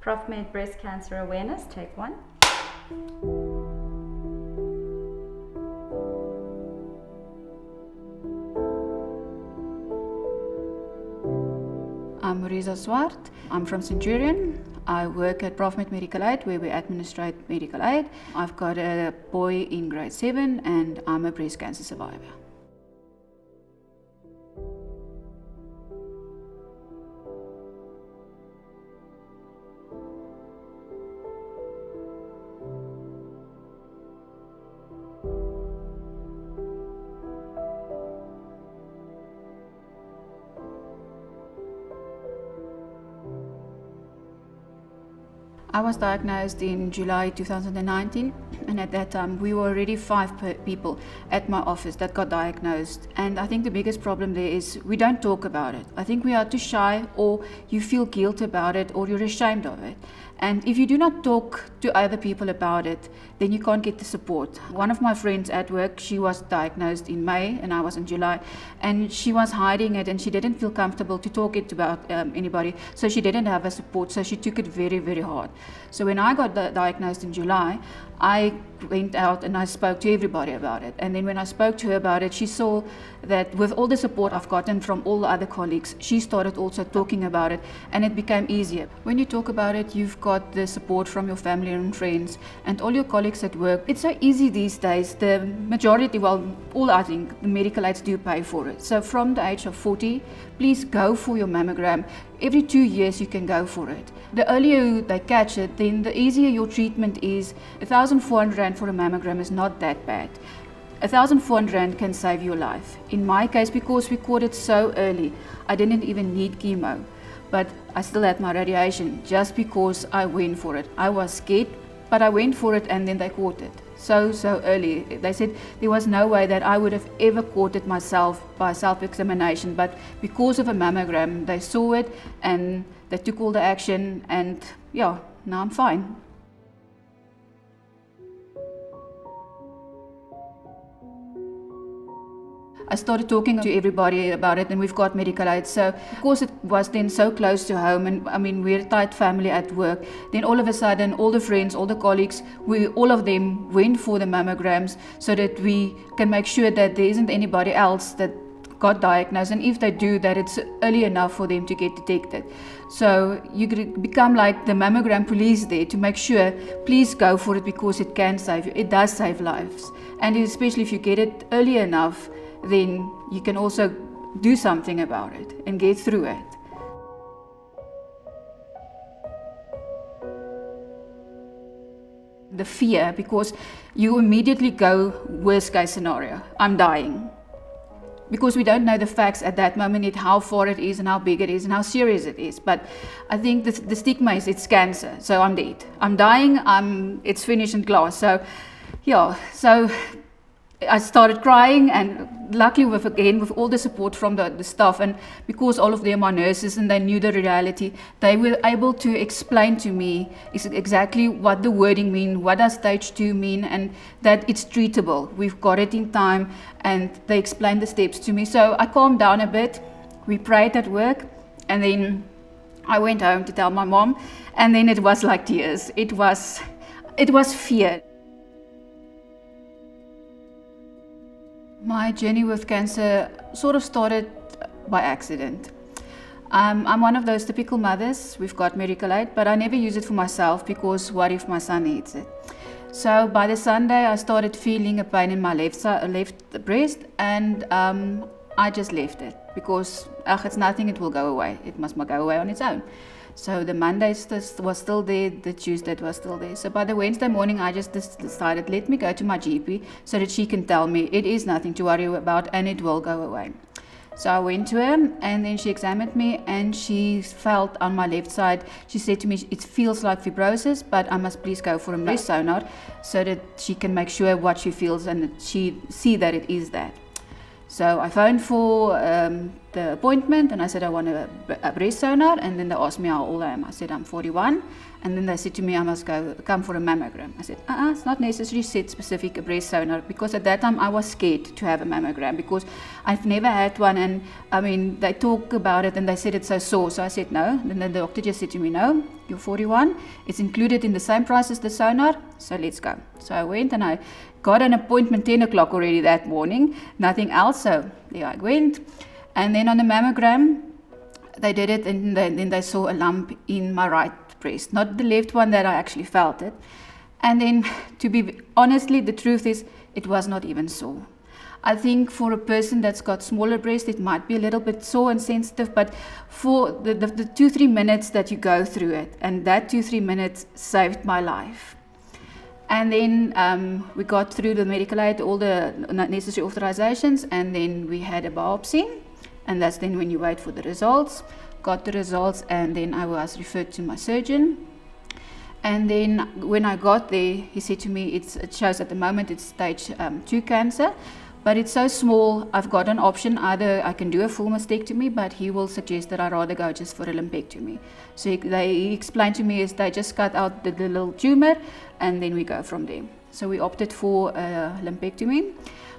Profmed Breast Cancer Awareness, take one. I'm Mauriza Swart. I'm from Centurion. I work at Profmed Medical Aid where we administrate medical aid. I've got a boy in grade 7 and I'm a breast cancer survivor. I was diagnosed in July 2019, and at that time we were already 5 people at my office that got diagnosed. And I think the biggest problem there is we don't talk about it. I think we are too shy, or you feel guilt about it, or you're ashamed of it. And if you do not talk to other people about it, then you can't get the support. One of my friends at work, she was diagnosed in May and I was in July, and she was hiding it and she didn't feel comfortable to talk it about anybody, so she didn't have a support, so she took it very, very hard. So when I got diagnosed in July, I went out and I spoke to everybody about it. And then when I spoke to her about it, she saw that with all the support I've gotten from all the other colleagues, she started also talking about it, and it became easier. When you talk about it, you've got the support from your family and friends and all your colleagues at work. It's so easy these days. The majority, well, all I think, the medical aids do pay for it. So from the age of 40, please go for your mammogram. Every 2 years you can go for it. The earlier they catch it, then the easier your treatment is. 1,400 Rand for a mammogram is not that bad. 1,400 Rand can save your life. In my case, because we caught it so early, I didn't even need chemo, but I still had my radiation just because I went for it. I was scared, but I went for it, and then they caught it so early. They said there was no way that I would have ever caught it myself by self-examination, but because of a mammogram, they saw it and they took all the action, and yeah, now I'm fine. I started talking to everybody about it, and we've got medical aid. So because it was then so close to home, and I mean, we're a tight family at work, then all of a sudden all the friends, all the colleagues, all of them went for the mammograms so that we can make sure that there isn't anybody else that got diagnosed, and if they do, that it's early enough for them to get detected. So you become like the mammogram police there to make sure, please go for it because it can save you. It does save lives, and especially if you get it early enough, then you can also do something about it and get through it. The fear, because you immediately go worst case scenario, I'm dying. Because we don't know the facts at that moment yet, how far it is and how big it is and how serious it is. But I think the stigma is it's cancer, so I'm dead. I'm dying, it's finished in glass. So yeah, so I started crying, and luckily with all the support from the staff, and because all of them are nurses and they knew the reality, they were able to explain to me exactly what the wording means, what does stage 2 mean, and that it's treatable. We've got it in time, and they explained the steps to me. So I calmed down a bit. We prayed at work, and then I went home to tell my mom, and then it was like tears. It was fear. My journey with cancer sort of started by accident. I'm one of those typical mothers. We've got medical aid, but I never use it for myself because what if my son needs it? So by the Sunday, I started feeling a pain in my left breast, and I just left it because it's nothing, it will go away. It must go away on its own. So the Monday was still there, the Tuesday was still there. So by the Wednesday morning, I just decided, let me go to my GP so that she can tell me it is nothing to worry about and it will go away. So I went to her, and then she examined me, and she felt on my left side, she said to me, it feels like fibrosis, but I must please go for a breast sonar so that she can make sure what she feels and that she see that it is that. So I phoned for the appointment, and I said I want a breast sonar, and then they asked me how old I am. I said I'm 41, and then they said to me I must come for a mammogram. I said it's not necessary, said specific a breast sonar, because at that time I was scared to have a mammogram because I've never had one, and I mean they talk about it and they said it's so sore. So I said no. Then the doctor just said to me, no, you're 41. It's included in the same price as the sonar, so let's go. So I went and I got an appointment 10 o'clock already that morning, nothing else, so there I went. And then on the mammogram, they did it, and then they saw a lump in my right breast, not the left one that I actually felt it. And then, to be honestly, the truth is, it was not even sore. I think for a person that's got smaller breast, it might be a little bit sore and sensitive, but for the 2-3 minutes that you go through it, and that 2-3 minutes saved my life. And then we got through the medical aid, all the necessary authorizations, and then we had a biopsy, and that's then when you wait for the results. Got the results, and then I was referred to my surgeon. And then when I got there, he said to me, it shows at the moment it's stage 2 cancer, but it's so small, I've got an option. Either I can do a full mastectomy, but he will suggest that I rather go just for a lumpectomy. So he explained to me is they just cut out the little tumor, and then we go from there. So we opted for a lumpectomy.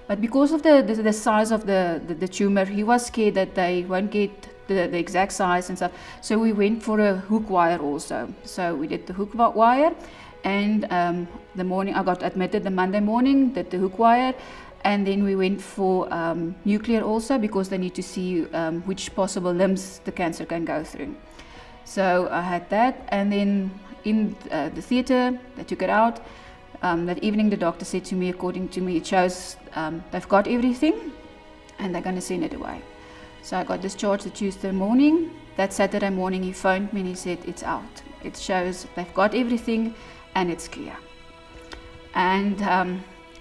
But because of the size of the tumor, he was scared that they won't get the exact size and stuff. So we went for a hook wire also. So we did the hook wire, and the morning I got admitted the Monday morning, did the hook wire, and then we went for nuclear also, because they need to see which possible limbs the cancer can go through. So I had that, and then in the theatre, they took it out. That evening the doctor said to me, according to me, it shows they've got everything and they're going to send it away. So I got discharged the Tuesday morning. That Saturday morning he phoned me and he said it's out. It shows they've got everything and it's clear. And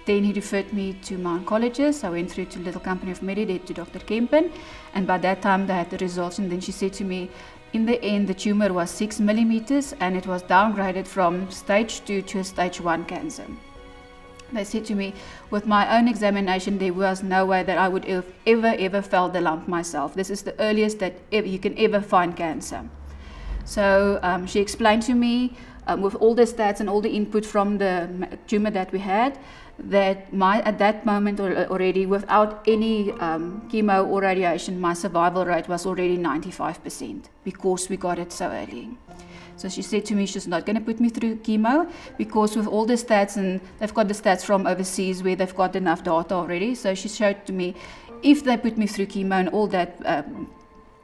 then he referred me to my oncologist. I went through to Little Company of Medidate to Dr. Kempen, and by that time they had the results, and then she said to me, in the end the tumor was 6 millimeters and it was downgraded from stage 2 to a stage 1 cancer. They said to me, with my own examination, there was no way that I would have ever felt the lump myself. This is the earliest that you can ever find cancer. So she explained to me, with all the stats and all the input from the tumor that we had, that at that moment already, without any chemo or radiation, my survival rate was already 95%, because we got it so early. So she said to me she's not going to put me through chemo, because with all the stats, and they've got the stats from overseas where they've got enough data already. So she showed to me, if they put me through chemo and all that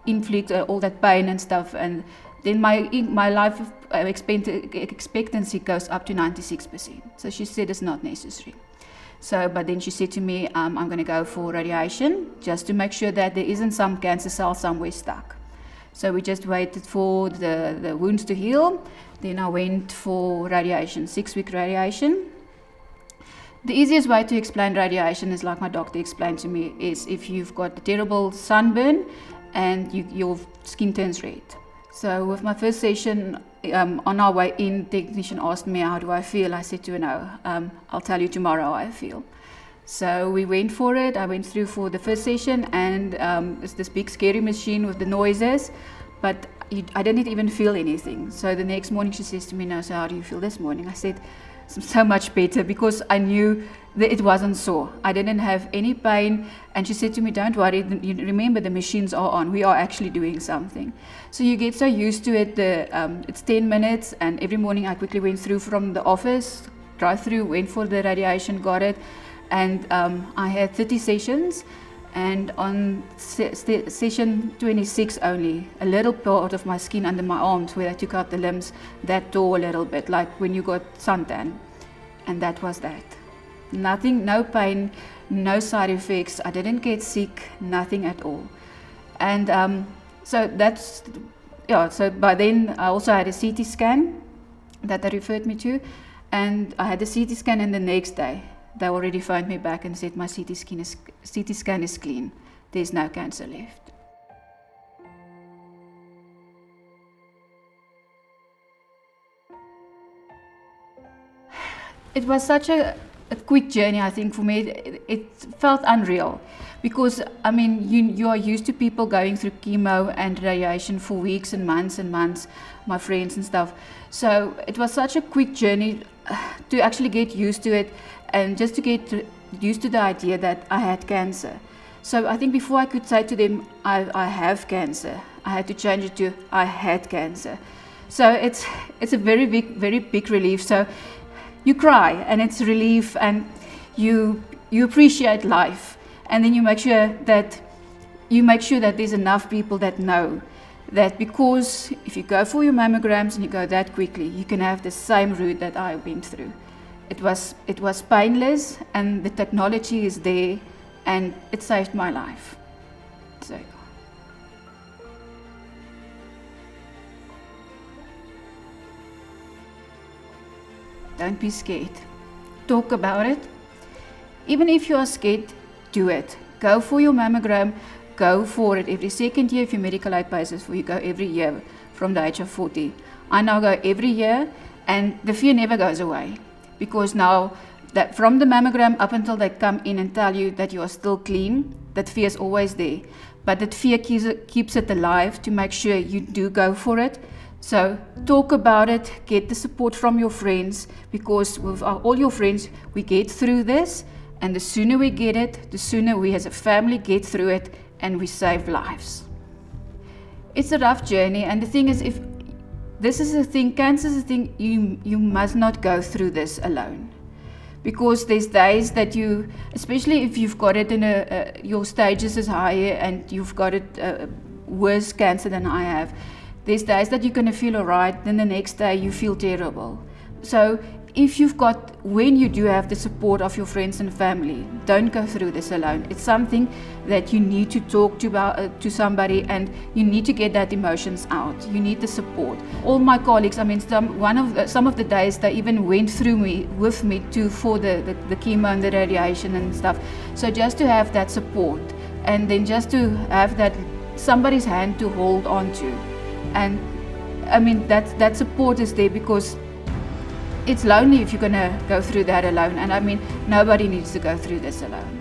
inflict all that pain and stuff, and then my life expectancy goes up to 96%. So she said it's not necessary. So, but then she said to me, I'm going to go for radiation, just to make sure that there isn't some cancer cell somewhere stuck. So we just waited for the wounds to heal. Then I went for radiation, 6-week radiation. The easiest way to explain radiation is, like my doctor explained to me, is if you've got a terrible sunburn and your skin turns red. So with my first session, on our way in, the technician asked me, how do I feel? I said to her, no, I'll tell you tomorrow how I feel. So we went for it. I went through for the first session, and it's this big scary machine with the noises, but I didn't even feel anything. So the next morning she says to me, no, so how do you feel this morning? I said, so much better, because I knew that it wasn't sore. I didn't have any pain, and she said to me, don't worry, you remember the machines are on, we are actually doing something. So you get so used to it. It's 10 minutes, and every morning I quickly went through from the office, drive through, went for the radiation, got it, and I had 30 sessions, and on session 26 only, a little part of my skin under my arms where I took out the limbs, that tore a little bit, like when you got suntan, and that was that. Nothing, no pain, no side effects, I didn't get sick, nothing at all. And so that's, yeah, so by then I also had a CT scan that they referred me to, and I had a CT scan, and the next day they already phoned me back and said my CT scan is clean. There's no cancer left. It was such a quick journey, I think, for me. It felt unreal, because I mean, you are used to people going through chemo and radiation for weeks and months, my friends and stuff. So it was such a quick journey to actually get used to it, and just to get used to the idea that I had cancer. So I think before I could say to them, I have cancer, I had to change it to I had cancer. So it's a very big relief. So you cry, and it's relief, and you appreciate life, and then you make sure that there's enough people that know that, because if you go for your mammograms and you go that quickly, you can have the same route that I went through. It was painless, and the technology is there, and it saved my life. So. Don't be scared. Talk about it. Even if you are scared, do it. Go for your mammogram. Go for it every second year. If your medical aid pays it for you, go every year from the age of 40. I now go every year, and the fear never goes away, because now that from the mammogram up until they come in and tell you that you are still clean, that fear is always there. But that fear keeps it alive to make sure you do go for it. So talk about it, get the support from your friends, because with all your friends, we get through this, and the sooner we get it, the sooner we as a family get through it, and we save lives. It's a rough journey, and the thing is, if this is a thing, cancer is a thing, you must not go through this alone. Because there's days that you, especially if you've got it in your stages is higher and you've got it worse cancer than I have, there's days that you're going to feel alright, then the next day you feel terrible. So if when you do have the support of your friends and family, don't go through this alone. It's something that you need to talk to somebody, and you need to get that emotions out. You need the support. All my colleagues, I mean, some of the days they even went through with me for the chemo and the radiation and stuff. So just to have that support, and then just to have that somebody's hand to hold on to. And I mean, that support is there, because it's lonely if you're going to go through that alone. And I mean, nobody needs to go through this alone.